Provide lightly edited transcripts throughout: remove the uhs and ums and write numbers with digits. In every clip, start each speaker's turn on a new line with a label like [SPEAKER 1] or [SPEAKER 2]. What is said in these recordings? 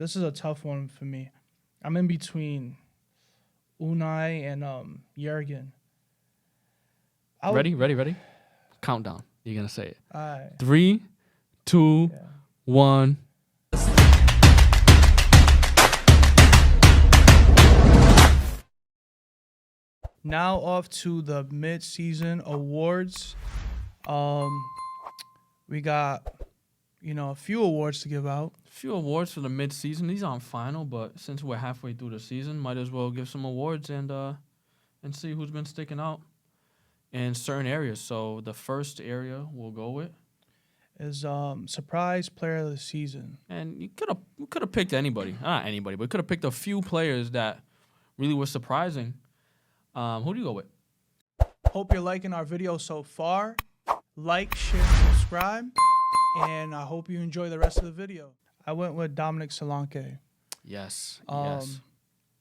[SPEAKER 1] This is a tough one for me. I'm in between Unai and Jurgen. I would,
[SPEAKER 2] Ready? Countdown. You're gonna say it.
[SPEAKER 1] I
[SPEAKER 2] 3, 2,
[SPEAKER 1] yeah.
[SPEAKER 2] 1.
[SPEAKER 1] Now off to the mid-season awards. We got a few awards to give out.
[SPEAKER 2] Few awards for the mid-season. These aren't final, but since we're halfway through the season, might as well give some awards and see who's been sticking out in certain areas. So the first area we'll go with,
[SPEAKER 1] Is surprise player of the season.
[SPEAKER 2] and you could have picked anybody, not anybody, but could have picked a few players that really were surprising. Who do you go with?
[SPEAKER 1] Hope you're liking our video so far. Like, share, subscribe, and I hope you enjoy the rest of the video. I went with Dominic Solanke.
[SPEAKER 2] Yes.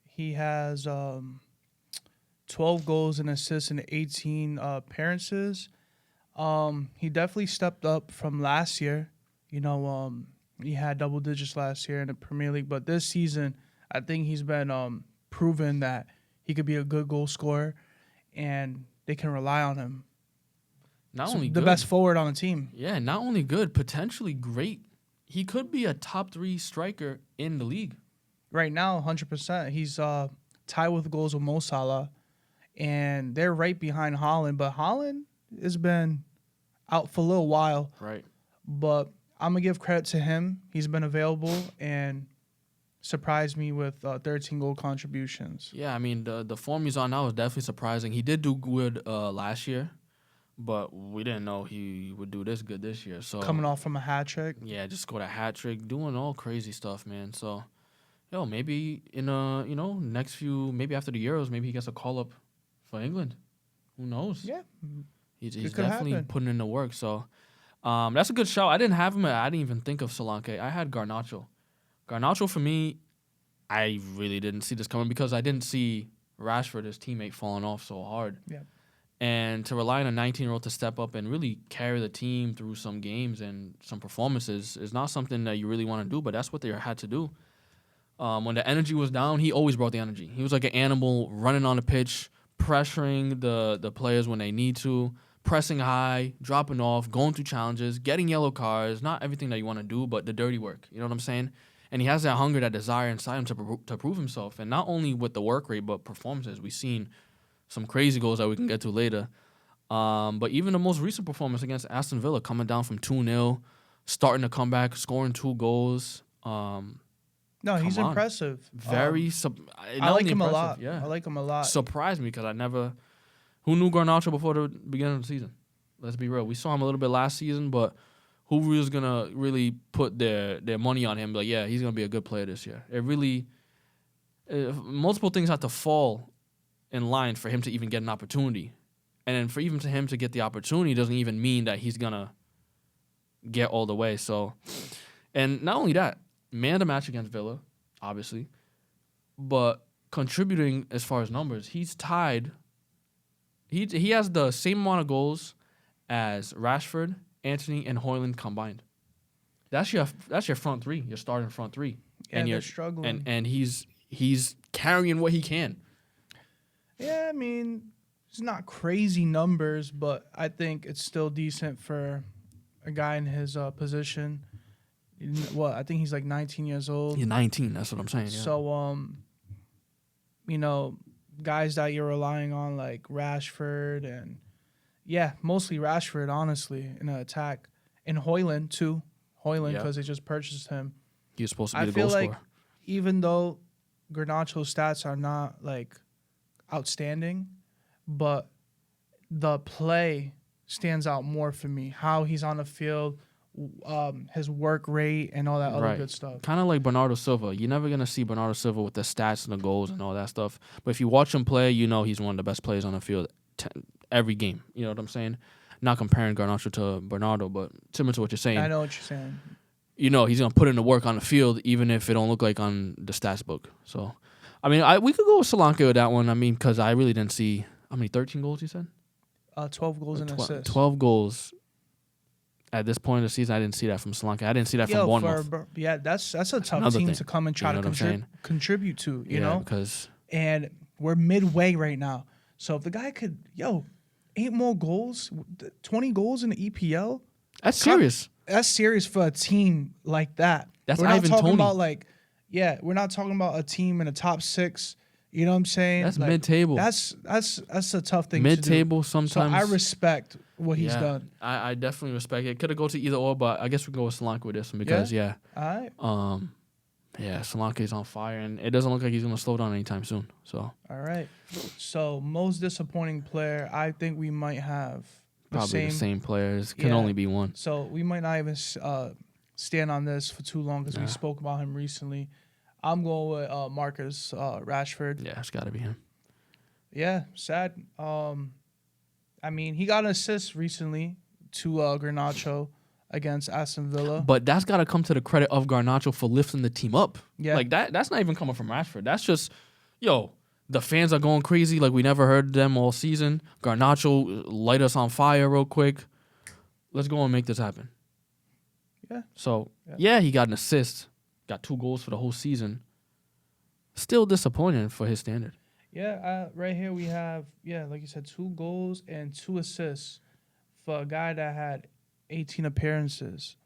[SPEAKER 1] He has 12 goals and assists and 18 appearances. He definitely stepped up from last year. He had double digits last year in the Premier League, but this season, I think he's been proven that he could be a good goal scorer, and they can rely on him. The best forward on the team.
[SPEAKER 2] Yeah, not only good, potentially great. He could be a top 3 striker in the league.
[SPEAKER 1] Right now, 100%. He's tied with goals with Mo Salah, and they're right behind Haaland. But Haaland has been out for a little while.
[SPEAKER 2] Right.
[SPEAKER 1] But I'm going to give credit to him. He's been available and surprised me with 13 goal contributions.
[SPEAKER 2] Yeah, I mean, the form he's on now is definitely surprising. He did do good last year, but we didn't know he would do this good this year. So
[SPEAKER 1] Coming off from a hat trick.
[SPEAKER 2] Yeah, just scored a hat trick, doing all crazy stuff, man. So, maybe in next few, maybe after the Euros, maybe he gets a call up for England. Who knows?
[SPEAKER 1] Yeah.
[SPEAKER 2] He's
[SPEAKER 1] It could
[SPEAKER 2] definitely
[SPEAKER 1] happen.
[SPEAKER 2] putting in the work. So, that's a good shout. I didn't have him. I didn't even think of Solanke. I had Garnacho. Garnacho, for me, I really didn't see this coming because I didn't see Rashford, his teammate, falling off so hard.
[SPEAKER 1] Yeah.
[SPEAKER 2] And to rely on a 19-year-old to step up and really carry the team through some games and some performances is not something that you really want to do, but that's what they had to do. When the energy was down, he always brought the energy. He was like an animal running on the pitch, pressuring the players when they need to, pressing high, dropping off, going through challenges, getting yellow cards, not everything that you want to do, but the dirty work. You know what I'm saying? And he has that hunger, that desire inside him to prove himself. And not only with the work rate, but performances. We've seen some crazy goals that we can get to later. But even the most recent performance against Aston Villa, coming down from 2-0, starting to come back, scoring 2 goals.
[SPEAKER 1] No, he's
[SPEAKER 2] Come on.
[SPEAKER 1] impressive.
[SPEAKER 2] I
[SPEAKER 1] like him a lot.
[SPEAKER 2] Yeah.
[SPEAKER 1] I like him a lot.
[SPEAKER 2] Surprised me because who knew Garnacho before the beginning of the season? Let's be real. We saw him a little bit last season, but who was going to really put their money on him? Like, yeah, he's going to be a good player this year. It really, multiple things have to fall in line for him to even get an opportunity. And then for even to him to get the opportunity doesn't even mean that he's going to get all the way. So, and not only that, man of the match against Villa, obviously, but contributing as far as numbers, he's tied. He has the same amount of goals as Rashford, Antony, and Højlund combined. That's your front 3, your starting front 3.
[SPEAKER 1] Yeah,
[SPEAKER 2] and
[SPEAKER 1] they're struggling.
[SPEAKER 2] And he's carrying what he can.
[SPEAKER 1] Yeah, I mean, it's not crazy numbers, but I think it's still decent for a guy in his position. Well, I think he's like 19 years old.
[SPEAKER 2] He's 19, that's what I'm saying. Yeah.
[SPEAKER 1] So, guys that you're relying on like Rashford and, mostly Rashford, honestly, in an attack. And Højlund, too. Because they just purchased him.
[SPEAKER 2] He was supposed to be the
[SPEAKER 1] I feel
[SPEAKER 2] goal
[SPEAKER 1] like
[SPEAKER 2] scorer.
[SPEAKER 1] even though Garnacho's stats are not like outstanding, but the play stands out more for me. How he's on the field, his work rate, and all that other good stuff.
[SPEAKER 2] Kind of like Bernardo Silva. You're never going to see Bernardo Silva with the stats and the goals and all that stuff. But if you watch him play, you know he's one of the best players on the field every game. You know what I'm saying? Not comparing Garnacho to Bernardo, but similar to what you're saying.
[SPEAKER 1] I know what you're saying.
[SPEAKER 2] You know he's going to put in the work on the field, even if it don't look like on the stats book. So, I mean, we could go with Solanke with that one. I mean, because I really didn't see, how many, 13 goals you said?
[SPEAKER 1] 12 goals and assists.
[SPEAKER 2] 12 goals. at this point of the season, I didn't see that from Solanke. I didn't see that from Bournemouth.
[SPEAKER 1] That's a tough
[SPEAKER 2] Another
[SPEAKER 1] team
[SPEAKER 2] thing.
[SPEAKER 1] to come and try
[SPEAKER 2] You know
[SPEAKER 1] to
[SPEAKER 2] what I'm saying?
[SPEAKER 1] contribute to, you
[SPEAKER 2] Yeah,
[SPEAKER 1] know?
[SPEAKER 2] because
[SPEAKER 1] And we're midway right now. So if the guy could, 8 more goals, 20 goals in the EPL,
[SPEAKER 2] that's serious.
[SPEAKER 1] that's serious for a team like that.
[SPEAKER 2] That's
[SPEAKER 1] we're not
[SPEAKER 2] Ivan
[SPEAKER 1] talking
[SPEAKER 2] Toney.
[SPEAKER 1] about we're not talking about a team in the top 6. You know what I'm saying?
[SPEAKER 2] That's mid-table.
[SPEAKER 1] That's a tough thing to do.
[SPEAKER 2] Mid-table sometimes.
[SPEAKER 1] So I respect what he's done.
[SPEAKER 2] I definitely respect it. Could have go to either or, but I guess we go with Solanke with this one because
[SPEAKER 1] All right.
[SPEAKER 2] Solanke's on fire, and it doesn't look like he's gonna slow down anytime soon. So
[SPEAKER 1] All right. So most disappointing player, I think we might have
[SPEAKER 2] probably the same players. Can only be one.
[SPEAKER 1] So we might not even stand on this for too long because we
[SPEAKER 2] Nah.
[SPEAKER 1] spoke about him recently. I'm going with Marcus Rashford.
[SPEAKER 2] Yeah, it's got to be him.
[SPEAKER 1] Yeah, sad. I mean, he got an assist recently to Garnacho against Aston Villa.
[SPEAKER 2] But that's got to come to the credit of Garnacho for lifting the team up.
[SPEAKER 1] Yeah.
[SPEAKER 2] Like that's not even coming from Rashford. That's just, the fans are going crazy. Like we never heard them all season. Garnacho light us on fire real quick. Let's go and make this happen.
[SPEAKER 1] Yeah.
[SPEAKER 2] So, he got an assist. Got 2 goals for the whole season. Still disappointing for his standard.
[SPEAKER 1] Yeah, right here we have, like you said, 2 goals and 2 assists for a guy that had 18 appearances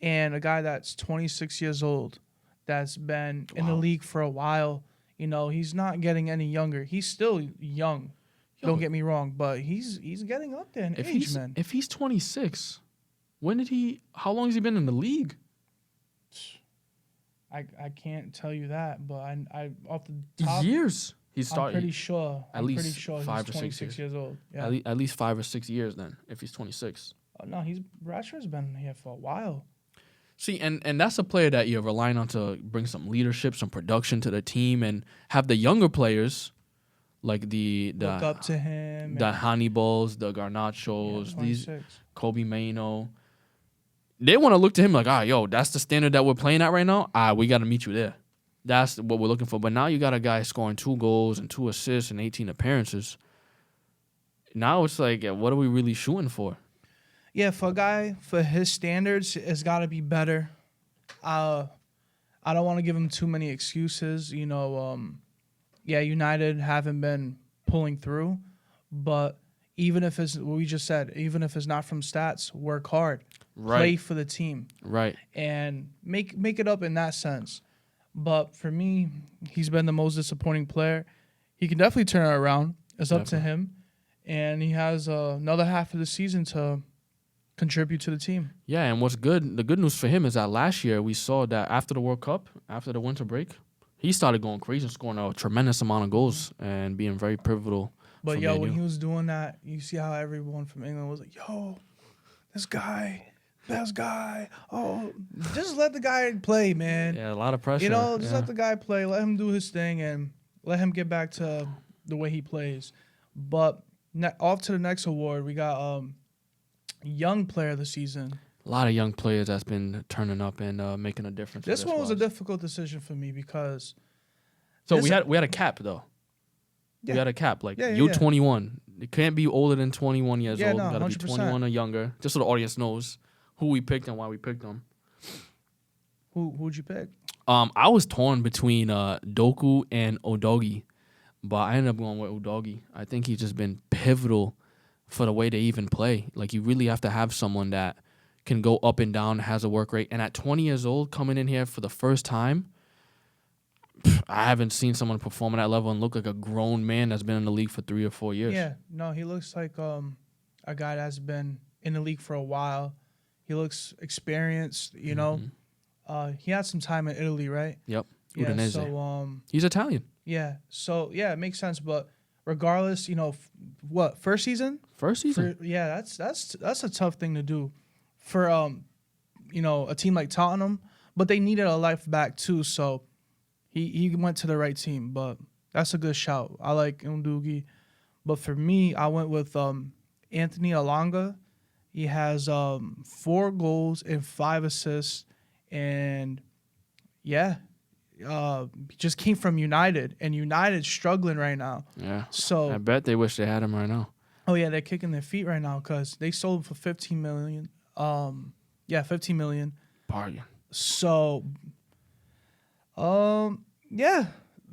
[SPEAKER 1] and a guy that's 26 years old that's been in the league for a while. You know, he's not getting any younger. He's still young. Don't get me wrong, but he's getting up there in age, man.
[SPEAKER 2] If he's 26, how long has he been in the league?
[SPEAKER 1] I can't tell you that, but I off the top
[SPEAKER 2] years. He's
[SPEAKER 1] I'm pretty sure.
[SPEAKER 2] At least
[SPEAKER 1] pretty sure
[SPEAKER 2] 5
[SPEAKER 1] he's
[SPEAKER 2] or 6
[SPEAKER 1] 26 years old. Yeah.
[SPEAKER 2] At least 5 or 6 years then, if he's 26.
[SPEAKER 1] Oh, no, Rashford's been here for a while.
[SPEAKER 2] See, and that's a player that you're relying on to bring some leadership, some production to the team, and have the younger players like the
[SPEAKER 1] Look up to him.
[SPEAKER 2] the Hannibals, the Garnachos, these
[SPEAKER 1] 26.
[SPEAKER 2] Kobe Maino. They want to look to him like, that's the standard that we're playing at right now. We got to meet you there. That's what we're looking for. But now you got a guy scoring 2 goals and 2 assists and 18 appearances. Now it's like, what are we really shooting for?
[SPEAKER 1] Yeah, for a guy, for his standards, it's got to be better. I don't want to give him too many excuses. You know, United haven't been pulling through. But even if it's what we just said, even if it's not from stats, work hard.
[SPEAKER 2] Right.
[SPEAKER 1] Play for the team.
[SPEAKER 2] Right.
[SPEAKER 1] And make it up in that sense. But for me, he's been the most disappointing player. He can definitely turn it around. It's up to him. And he has another half of the season to contribute to the team.
[SPEAKER 2] Yeah, and the good news for him is that last year we saw that after the World Cup, after the winter break, he started going crazy and scoring a tremendous amount of goals and being very pivotal.
[SPEAKER 1] But, when he was doing that, you see how everyone from England was like, this guy, best guy. Oh, just let the guy play, man.
[SPEAKER 2] Yeah, a lot of pressure.
[SPEAKER 1] Just let the guy play. Let him do his thing and let him get back to the way he plays. But off to the next award, we got Young Player of the Season.
[SPEAKER 2] A lot of young players that's been turning up and making a difference.
[SPEAKER 1] This one was a difficult decision for me because...
[SPEAKER 2] So we had a cap, though.
[SPEAKER 1] Yeah.
[SPEAKER 2] We had a cap. You 21. It can't be older than 21 years old.
[SPEAKER 1] No,
[SPEAKER 2] Got to be
[SPEAKER 1] 100%.
[SPEAKER 2] 21 or younger. Just so the audience knows who we picked and why we picked them.
[SPEAKER 1] Who'd you pick?
[SPEAKER 2] I was torn between Doku and Udogie, but I ended up going with Udogie. I think he's just been pivotal for the way they even play. Like, you really have to have someone that can go up and down, has a work rate. And at 20 years old, coming in here for the first time, I haven't seen someone perform at that level and look like a grown man that's been in the league for 3 or 4 years.
[SPEAKER 1] Yeah, no, he looks like a guy that's been in the league for a while. He looks experienced, you know. He had some time in Italy, right?
[SPEAKER 2] Yep.
[SPEAKER 1] Yeah,
[SPEAKER 2] Udinese.
[SPEAKER 1] so
[SPEAKER 2] he's Italian.
[SPEAKER 1] yeah, so yeah, it makes sense. But regardless, first season?
[SPEAKER 2] First season.
[SPEAKER 1] That's a tough thing to do for a team like Tottenham. But they needed a left back too, so he went to the right team. But that's a good shout. I like Udogie. But for me, I went with Anthony Elanga. He has 4 goals and 5 assists. And, just came from United. And United's struggling right now.
[SPEAKER 2] Yeah.
[SPEAKER 1] So
[SPEAKER 2] I bet they wish they had him right now.
[SPEAKER 1] Oh, yeah, they're kicking their feet right now because they sold him for $15 million. Yeah, 15 million.
[SPEAKER 2] Bargain.
[SPEAKER 1] So, yeah,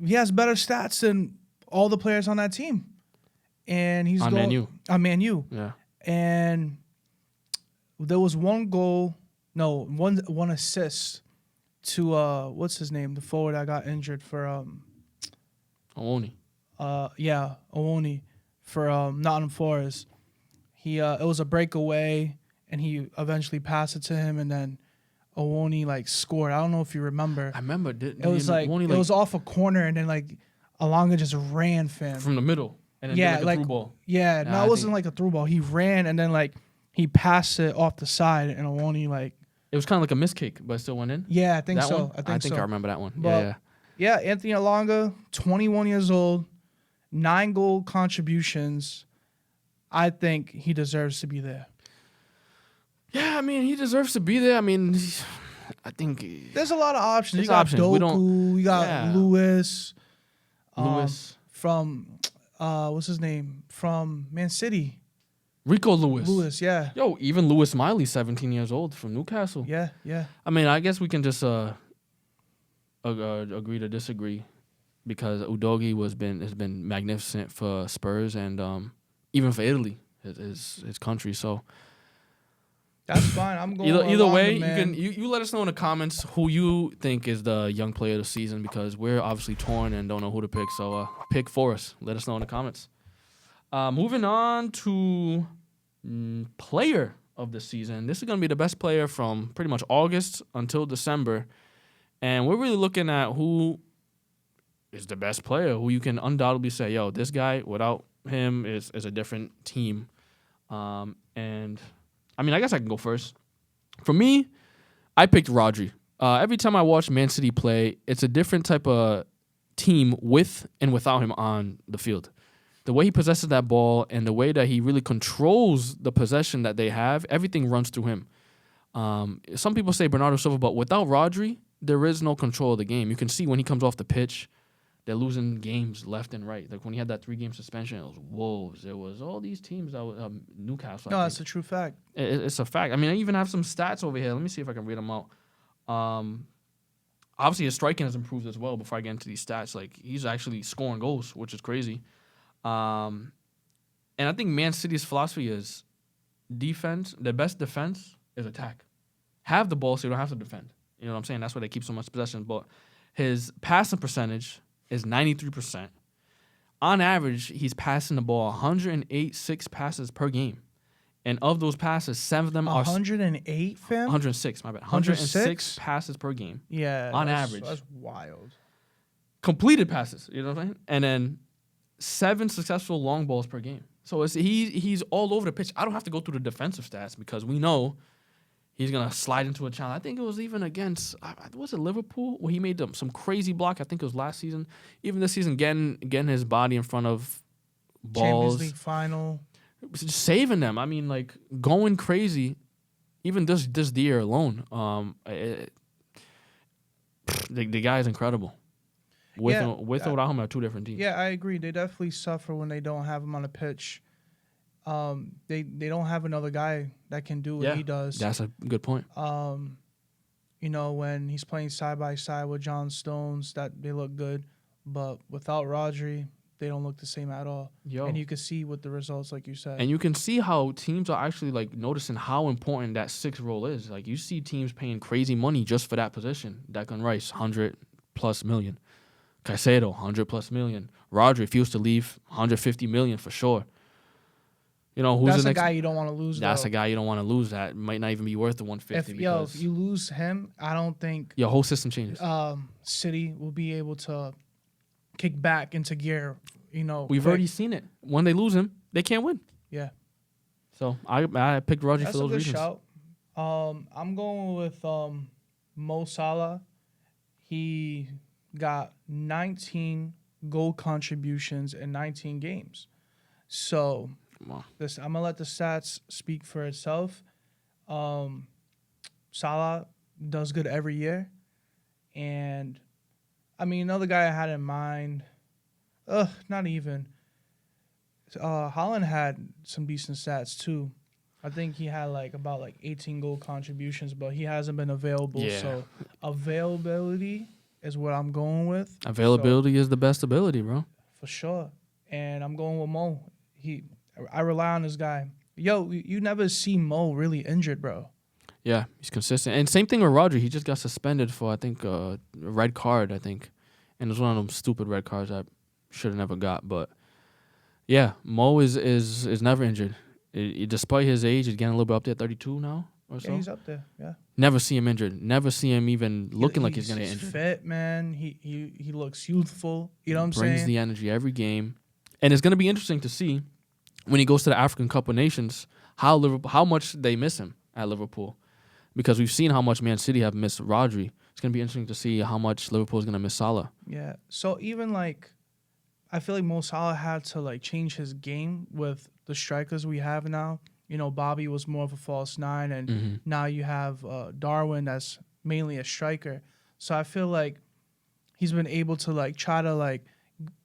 [SPEAKER 1] he has better stats than all the players on that team, and he's
[SPEAKER 2] On Man U.
[SPEAKER 1] on Man U.
[SPEAKER 2] Yeah.
[SPEAKER 1] And there was one assist to what's his name, the forward that got injured for
[SPEAKER 2] Owoni.
[SPEAKER 1] Owoni for Nottingham Forest. He it was a breakaway, and he eventually passed it to him, and then Owoni like scored. I don't know if you remember.
[SPEAKER 2] I remember.
[SPEAKER 1] It was like it was off a corner, and then like Alonga just ran, fam.
[SPEAKER 2] From the middle. And then
[SPEAKER 1] Yeah,
[SPEAKER 2] did like a through ball.
[SPEAKER 1] Yeah,
[SPEAKER 2] Nah,
[SPEAKER 1] no,
[SPEAKER 2] I
[SPEAKER 1] it wasn't
[SPEAKER 2] think-
[SPEAKER 1] like a through ball. He ran, and then like he passed it off the side, and Owoni like.
[SPEAKER 2] It was kind of like a miss kick, but it still went in.
[SPEAKER 1] Yeah, I think
[SPEAKER 2] That
[SPEAKER 1] so.
[SPEAKER 2] one?
[SPEAKER 1] I think so.
[SPEAKER 2] I remember that one.
[SPEAKER 1] But- Yeah, Anthony Alonga, 21 years old, 9 goal contributions. I think he deserves to be there.
[SPEAKER 2] Yeah, I mean, he deserves to be there. I mean, I think
[SPEAKER 1] There's a lot of options.
[SPEAKER 2] There's
[SPEAKER 1] You got
[SPEAKER 2] options. We
[SPEAKER 1] Doku, you got
[SPEAKER 2] yeah.
[SPEAKER 1] Lewis.
[SPEAKER 2] Lewis.
[SPEAKER 1] From, what's his name? From Man City.
[SPEAKER 2] Rico Lewis.
[SPEAKER 1] Lewis, yeah.
[SPEAKER 2] Yo, even Lewis Miley, 17 years old from Newcastle.
[SPEAKER 1] Yeah.
[SPEAKER 2] I mean, I guess we can just agree to disagree because Udogie has been magnificent for Spurs and even for Italy, his country. So
[SPEAKER 1] That's fine. I'm going
[SPEAKER 2] either
[SPEAKER 1] Alonga,
[SPEAKER 2] way,
[SPEAKER 1] man.
[SPEAKER 2] you let us know in the comments who you think is the young player of the season because we're obviously torn and don't know who to pick. So pick for us. Let us know in the comments. Moving on to player of the season. This is going to be the best player from pretty much August until December. And we're really looking at who is the best player, who you can undoubtedly say, yo, this guy, without him, is a different team. And, I mean, I guess I can go first. For me, I picked Rodri. Every time I watch Man City play, it's a different type of team with and without him on the field. The way he possesses that ball and the way that he really controls the possession that they have, everything runs through him. Some people say Bernardo Silva, but without Rodri, there is no control of the game. You can see when he comes off the pitch, they're losing games left and right. Like when he had that 3-game suspension, it was Wolves. It was all these teams that was Newcastle.
[SPEAKER 1] No, that's a true fact.
[SPEAKER 2] It's a fact. I mean, I even have some stats over here. Let me see if I can read them out. Obviously, his striking has improved as well. Before I get into these stats, like he's actually scoring goals, which is crazy. And I think Man City's philosophy is defense. The best defense is attack. Have the ball so you don't have to defend. You know what I'm saying? That's why they keep so much possession. But his passing percentage is 93%. On average, he's passing the ball 108 passes per game. And of those passes, 7 of them are
[SPEAKER 1] 108, fam?
[SPEAKER 2] 106, my bad. 106 passes per game.
[SPEAKER 1] Yeah.
[SPEAKER 2] On average.
[SPEAKER 1] That's wild.
[SPEAKER 2] Completed passes, you know what I'm saying? And then 7 successful long balls per game. So he's all over the pitch. I don't have to go through the defensive stats because we know he's going to slide into a challenge. I think it was even against, was it Liverpool? Where he made some crazy block. I think it was last season. Even this season, getting his body in front of balls.
[SPEAKER 1] Champions League final.
[SPEAKER 2] Just saving them. I mean, like, going crazy. Even this year alone. The guy is incredible. With or without him, are 2 different teams.
[SPEAKER 1] Yeah, I agree. They definitely suffer when they don't have him on the pitch. They don't have another guy that can do what he does.
[SPEAKER 2] That's a good point.
[SPEAKER 1] You know, when he's playing side by side with John Stones, that they look good, but without Rodri, they don't look the same at all. And you can see with the results, like you said.
[SPEAKER 2] And you can see how teams are actually like noticing how important that 6th role is. Like you see teams paying crazy money just for that position. Declan Rice, $100+ million. Caicedo, $100+ million. Rodri, if he was to leave, $150 million for sure. You know, who's
[SPEAKER 1] that's
[SPEAKER 2] the
[SPEAKER 1] a
[SPEAKER 2] next
[SPEAKER 1] guy you don't want to lose.
[SPEAKER 2] That's
[SPEAKER 1] though.
[SPEAKER 2] a guy you don't want to lose. That might not even be worth the 150.
[SPEAKER 1] If you lose him, I don't think
[SPEAKER 2] your whole system changes.
[SPEAKER 1] City will be able to kick back into gear. You know,
[SPEAKER 2] We've already seen it. When they lose him, they can't win.
[SPEAKER 1] Yeah.
[SPEAKER 2] So I picked Rodri
[SPEAKER 1] That's
[SPEAKER 2] for those
[SPEAKER 1] a good
[SPEAKER 2] reasons.
[SPEAKER 1] shout. I'm going with Mo Salah. He got 19 goal contributions in 19 games. So
[SPEAKER 2] Wow.
[SPEAKER 1] I'm gonna let the stats speak for itself. Salah does good every year, and I mean another guy I had in mind. Not even. Holland had some decent stats too. I think he had about 18 goal contributions, but he hasn't been available.
[SPEAKER 2] Yeah.
[SPEAKER 1] So availability is what I'm going with. So
[SPEAKER 2] Availability is the best ability, bro.
[SPEAKER 1] for sure. And I'm going with Mo. I rely on this guy. Yo, you never see Mo really injured, bro.
[SPEAKER 2] Yeah, he's consistent. And same thing with Roger. He just got suspended for, I think, a red card, I think. And it was one of them stupid red cards I should have never got. But, yeah, Mo is never injured. Despite his age, he's getting a little bit up there, 32 now or so.
[SPEAKER 1] Yeah, he's up there. Yeah.
[SPEAKER 2] Never see him injured. Never see him even looking like he's going to get injured.
[SPEAKER 1] Fit, man. He looks youthful. You know what I'm saying?
[SPEAKER 2] Brings the energy every game. And it's going to be interesting to see when he goes to the African Cup of Nations how much they miss him at Liverpool. Because we've seen how much Man City have missed Rodri. It's going to be interesting to see how much Liverpool is going to miss Salah.
[SPEAKER 1] Yeah. So even I feel like Mo Salah had to change his game with the strikers we have now. You know, Bobby was more of a false nine, and now you have Darwin that's mainly a striker. So I feel like he's been able to try to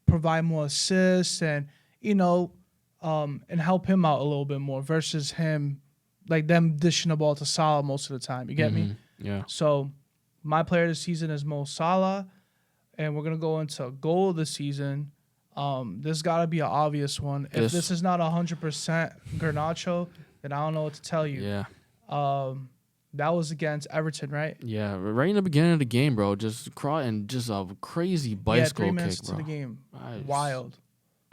[SPEAKER 1] provide more assists and and help him out a little bit more versus him them dishing the ball to Salah most of the time. You get me?
[SPEAKER 2] Yeah.
[SPEAKER 1] So my player of the season is Mo Salah, and we're gonna go into goal of the season. This gotta be an obvious one. If this is not 100% Garnacho, then I don't know what to tell you.
[SPEAKER 2] Yeah.
[SPEAKER 1] That was against Everton, right?
[SPEAKER 2] Yeah, right in the beginning of the game, bro. Just a crazy bicycle
[SPEAKER 1] 3
[SPEAKER 2] kick,
[SPEAKER 1] minutes
[SPEAKER 2] bro.
[SPEAKER 1] to the game.
[SPEAKER 2] Nice.
[SPEAKER 1] Wild.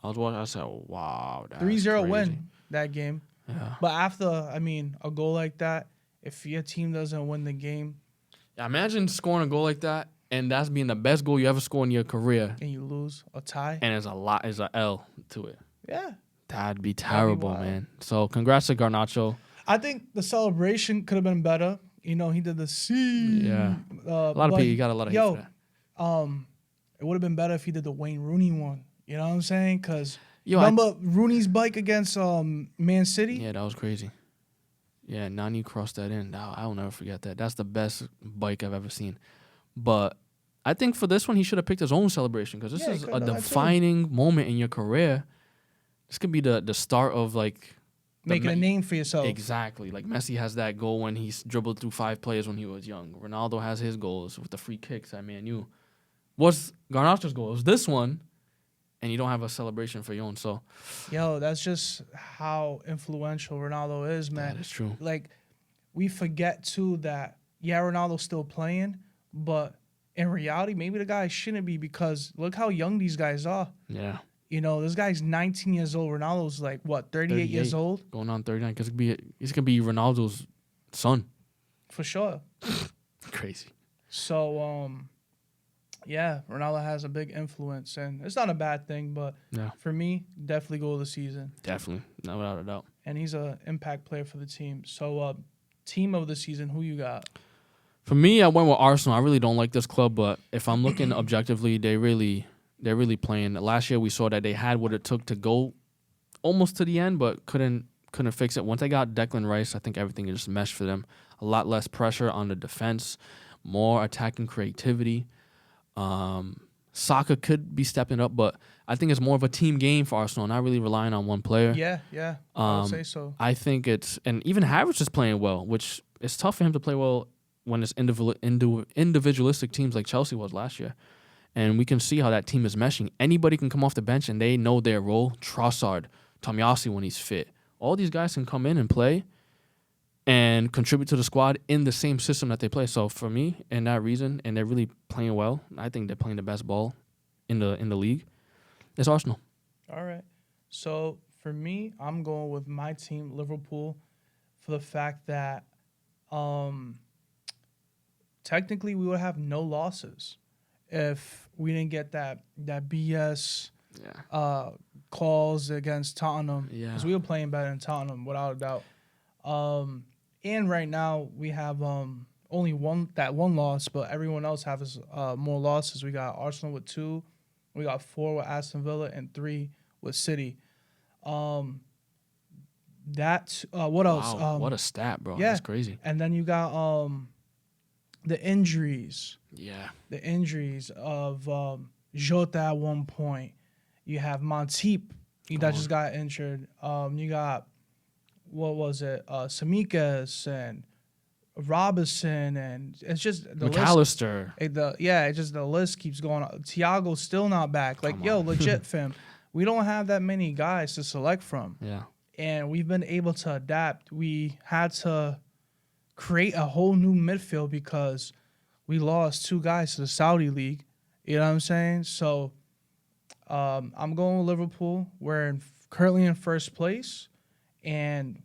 [SPEAKER 2] I was watching. I said, "Wow, that's
[SPEAKER 1] 3-0
[SPEAKER 2] crazy.
[SPEAKER 1] win that game.
[SPEAKER 2] Yeah.
[SPEAKER 1] But after, a goal like that, if your team doesn't win the game
[SPEAKER 2] Yeah, imagine scoring a goal like that, and that's being the best goal you ever scored in your career,
[SPEAKER 1] and you lose a tie,
[SPEAKER 2] and there's a L to it.
[SPEAKER 1] yeah,
[SPEAKER 2] That'd be terrible,
[SPEAKER 1] wild.
[SPEAKER 2] man. So congrats to Garnacho.
[SPEAKER 1] I think the celebration could have been better. You know, he did the C.
[SPEAKER 2] Yeah. A lot of people, you got a lot of hate for that.
[SPEAKER 1] It would have been better if he did the Wayne Rooney one. You know what I'm saying? Because
[SPEAKER 2] Yo,
[SPEAKER 1] remember Rooney's bike against Man City?
[SPEAKER 2] Yeah, that was crazy. Yeah, Nani crossed that in. I'll never forget that. That's the best bike I've ever seen. But I think for this one, he should have picked his own celebration because this is a defining moment in your career. This could be the start of
[SPEAKER 1] making a name for yourself.
[SPEAKER 2] Exactly. Like Messi has that goal when he's dribbled through 5 players when he was young. Ronaldo has his goals with the free kicks at Man U. What's Garnacho's goal? It was this one, and you don't have a celebration for your own. So,
[SPEAKER 1] yo, that's just how influential Ronaldo is, man.
[SPEAKER 2] That is true.
[SPEAKER 1] We forget too that Ronaldo's still playing, but in reality, maybe the guy shouldn't be because look how young these guys are.
[SPEAKER 2] Yeah.
[SPEAKER 1] You know, this guy's 19 years old. Ronaldo's 38 years old?
[SPEAKER 2] Going on 39. Because he's going to be Ronaldo's son.
[SPEAKER 1] For sure.
[SPEAKER 2] Crazy.
[SPEAKER 1] So, Ronaldo has a big influence. And it's not a bad thing, but for me, definitely goal of the season.
[SPEAKER 2] Definitely. No, without a doubt.
[SPEAKER 1] And he's an impact player for the team. So, team of the season, who you got?
[SPEAKER 2] For me, I went with Arsenal. I really don't like this club, but if I'm looking objectively, they're really playing. Last year, we saw that they had what it took to go almost to the end, but couldn't fix it. Once they got Declan Rice, I think everything just meshed for them. A lot less pressure on the defense, more attacking creativity. Saka could be stepping up, but I think it's more of a team game for Arsenal, not really relying on one player.
[SPEAKER 1] Yeah, I would say so.
[SPEAKER 2] I think and even Havertz is playing well, which is tough for him to play well when it's individualistic teams like Chelsea was last year. And we can see how that team is meshing. Anybody can come off the bench and they know their role. Trossard, Tomiyasu when he's fit. All these guys can come in and play and contribute to the squad in the same system that they play. So for me, and that reason, and they're really playing well, I think they're playing the best ball in the league. It's Arsenal.
[SPEAKER 1] All right. So for me, I'm going with my team, Liverpool, for the fact that technically we would have no losses if we didn't get that BS calls against Tottenham. Yeah. Because we were playing better than Tottenham, without a doubt. And right now we have only one loss, but everyone else has more losses. We got Arsenal with 2, we got 4 with Aston Villa, and 3 with City. What else?
[SPEAKER 2] Wow, what a stat, bro.
[SPEAKER 1] Yeah.
[SPEAKER 2] That's crazy.
[SPEAKER 1] And then you got the injuries.
[SPEAKER 2] Yeah.
[SPEAKER 1] The injuries of Jota at one point. You have Montip that just got injured. You got what was it? Samikas and Robinson, and it's just the list.
[SPEAKER 2] McAllister.
[SPEAKER 1] It just the list keeps going on. Tiago's still not back. Like,
[SPEAKER 2] Come
[SPEAKER 1] yo,
[SPEAKER 2] on.
[SPEAKER 1] legit, fam. We don't have that many guys to select from,
[SPEAKER 2] Yeah.
[SPEAKER 1] and we've been able to adapt. We had to create a whole new midfield because we lost 2 guys to the Saudi League. You know what I'm saying? So I'm going with Liverpool. We're currently in first place, and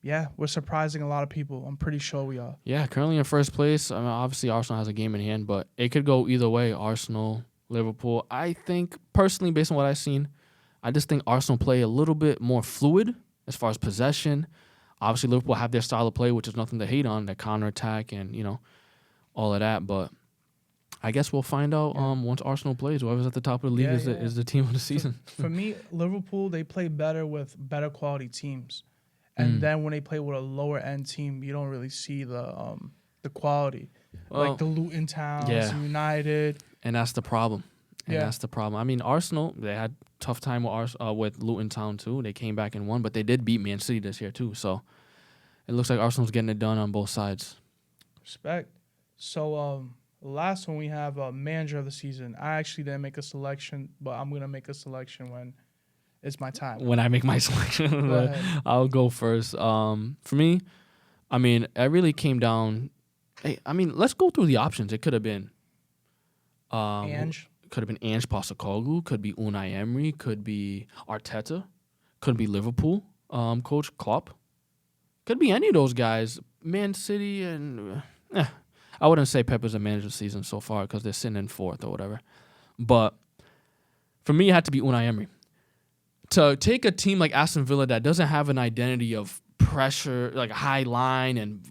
[SPEAKER 1] yeah, we're surprising a lot of people. I'm pretty sure we are.
[SPEAKER 2] Yeah, currently in first place. I mean, obviously Arsenal has a game in hand, but it could go either way. Arsenal, Liverpool. I think personally, based on what I've seen, I just think Arsenal play a little bit more fluid as far as possession. Obviously, Liverpool have their style of play, which is nothing to hate on, their counterattack and, all of that. But I guess we'll find out once Arsenal plays. Whoever's at the top of the league is the team of the season.
[SPEAKER 1] For me, Liverpool, they play better with better quality teams. And then when they play with a lower end team, you don't really see the quality.
[SPEAKER 2] Well,
[SPEAKER 1] like the Luton Towns,
[SPEAKER 2] yeah.
[SPEAKER 1] United.
[SPEAKER 2] And that's the problem.
[SPEAKER 1] Yeah.
[SPEAKER 2] That's the problem. I mean, Arsenal, they had tough time with Luton Town too. They came back and won, but they did beat Man City this year too. So it looks like Arsenal's getting it done on both sides.
[SPEAKER 1] Respect. So last one we have manager of the season. I actually didn't make a selection, but I'm gonna make a selection when it's my time.
[SPEAKER 2] When I make my selection, I'll go first. For me, I mean, it really came down. I mean, let's go through the options. It could have been
[SPEAKER 1] Ange.
[SPEAKER 2] Could have been Ange Postecoglou. Could be Unai Emery. Could be Arteta. Could be Liverpool coach Klopp. Could be any of those guys. Man City and I wouldn't say Pep is a manager season so far because they're sitting in 4th or whatever. But for me, it had to be Unai Emery. To take a team like Aston Villa that doesn't have an identity of pressure, like a high line and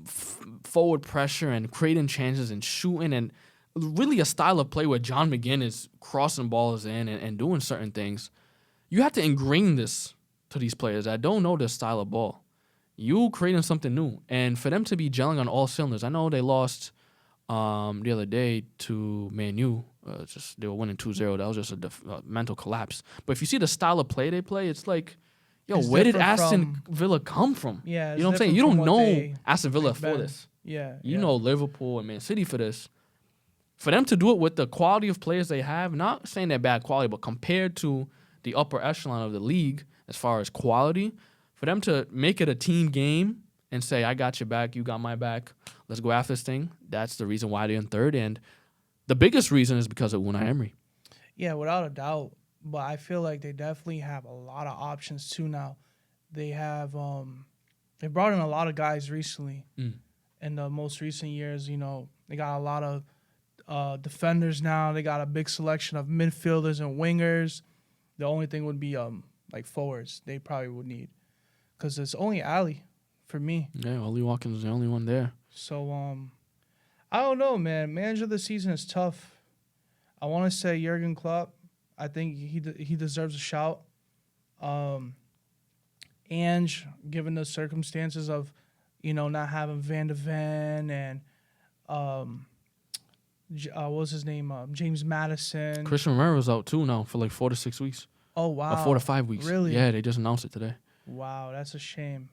[SPEAKER 2] forward pressure and creating chances and shooting and really a style of play where John McGinn is crossing balls in and doing certain things, you have to ingrain this to these players that don't know this style of ball. You creating something new. And for them to be gelling on all cylinders, I know they lost the other day to Man U. They were winning 2-0. That was just a mental collapse. But if you see the style of play they play, it's like, yo, where did Aston Villa come from?
[SPEAKER 1] Yeah,
[SPEAKER 2] you know what I'm saying? You don't know Aston Villa for this.
[SPEAKER 1] Yeah.
[SPEAKER 2] You know Liverpool and Man City for this. For them to do it with the quality of players they have, not saying they're bad quality, but compared to the upper echelon of the league as far as quality, for them to make it a team game and say, I got your back, you got my back, let's go after this thing, that's the reason why they're in 3rd. And the biggest reason is because of Unai Emery.
[SPEAKER 1] Yeah, without a doubt. But I feel like they definitely have a lot of options too now. They have they brought in a lot of guys recently. In the most recent years, they got a lot of defenders now. They got a big selection of midfielders and wingers. The only thing would be like forwards they probably would need. Because it's only Ali for me.
[SPEAKER 2] Yeah, Ollie Watkins is the only one there.
[SPEAKER 1] So, I don't know, man. Manager of the season is tough. I want to say Jurgen Klopp. I think he deserves a shout. Ange, given the circumstances of, not having Van de Ven and what was his name? James Maddison.
[SPEAKER 2] Christian Romero out too now for like 4 to 6 weeks.
[SPEAKER 1] Oh, wow.
[SPEAKER 2] 4 to 5 weeks.
[SPEAKER 1] Really?
[SPEAKER 2] Yeah, they just announced it today.
[SPEAKER 1] Wow, that's a shame.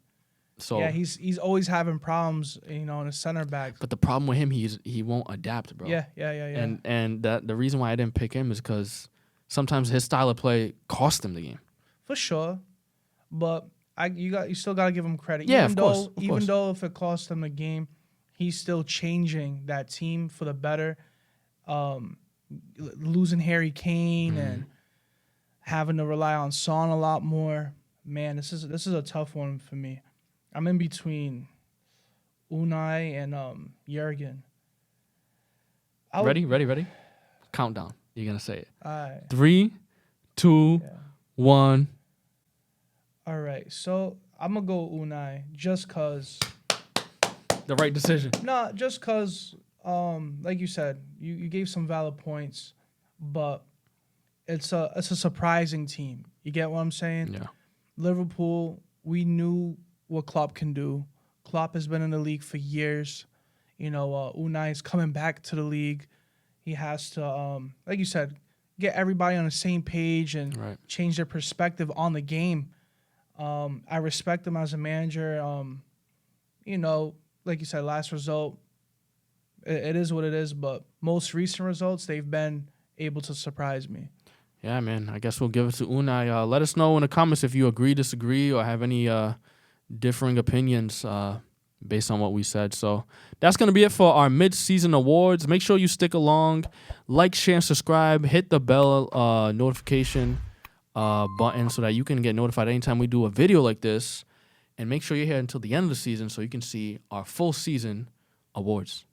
[SPEAKER 2] So
[SPEAKER 1] yeah, he's always having problems, in a center back.
[SPEAKER 2] But the problem with him, he won't adapt, bro.
[SPEAKER 1] Yeah.
[SPEAKER 2] And that the reason why I didn't pick him is because sometimes his style of play cost him the game.
[SPEAKER 1] For sure, but you still gotta give him credit.
[SPEAKER 2] Yeah, of course.
[SPEAKER 1] Even though if it cost him the game, he's still changing that team for the better. Losing Harry Kane and having to rely on Son a lot more. Man, this is a tough one for me. I'm in between Unai and Jurgen.
[SPEAKER 2] Ready? Countdown. You're gonna say it.
[SPEAKER 1] All right.
[SPEAKER 2] 3, 2, 1.
[SPEAKER 1] All right. So I'm gonna go Unai just cause.
[SPEAKER 2] The right decision.
[SPEAKER 1] No, just cause. Like you said, you gave some valid points, but it's a surprising team. You get what I'm saying?
[SPEAKER 2] Yeah.
[SPEAKER 1] Liverpool, we knew what Klopp can do. Klopp has been in the league for years. Unai is coming back to the league. He has to, like you said, get everybody on the same page and change their perspective on the game. I respect him as a manager. You know, like you said, last result, it is what it is. But most recent results, they've been able to surprise me.
[SPEAKER 2] Yeah, man. I guess we'll give it to Unai. Let us know in the comments if you agree, disagree, or have any differing opinions based on what we said. So that's going to be it for our mid-season awards. Make sure you stick along, like, share, and subscribe. Hit the bell notification button so that you can get notified anytime we do a video like this. And make sure you're here until the end of the season so you can see our full season awards.